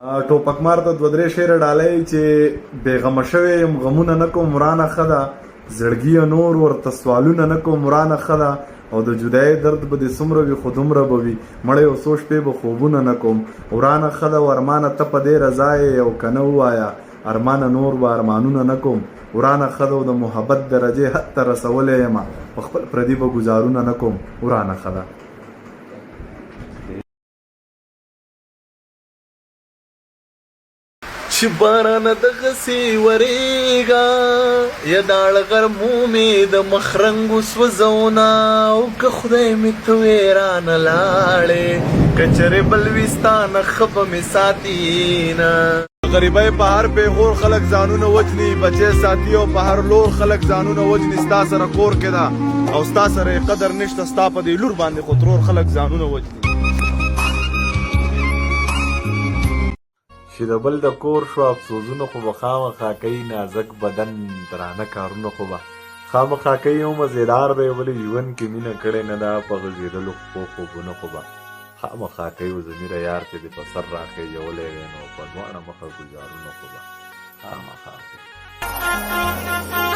ټوپک مار ته دوه درې شعره ډالۍ چې بېغمه شوی یم غمونه نه کوم ورانه ښه ده زړګي نور ورته سوالونه نه کوم ورانه ښه ده او د جدایۍ درد به دې څومره وي خو دومره به وي مړی یو څو شپې به خوبونه نه کوم ورانه ښه ده و ارمانه ته په دې رضا یې او که نه ووایه ارمانه نور به ارمانونه نه کوم ورانه ښه ده او د محبت درجې حد ته رسولی یم په خپل پردي به ګزارونه نه کوم ورانه ښه ده. چې بارانه دغسې ورېږه یا داړه غرمو مې د مخرنګو سوځونه او که خدای مې ته وې رانه لاړې که چېرې بل وي ستا نه ښه به مې ساتي نه غریبۍ په هر پیغور خلک ځانونه وجني بچی ساتي او په هر لور خلک ځانونه وجني ستا سره کور کې ده او ستا سره یې قدر نشته ستا په دې لور باندې خو ترور خلک ځانونه وجني چې د بل د کور شو افسوسونه خو به خامخا کوي نازک بدن درانه کارونه خو به خامخا کوي او مزیدار دی ولې ژوند کې مینه کړې نه ده په غږېدلو خوبونه خو به خامخا کوي او ضمیره یار چې دې په سر راخېژولی دی نو په دواړه مخه ګزارونه خو به خامخا کوي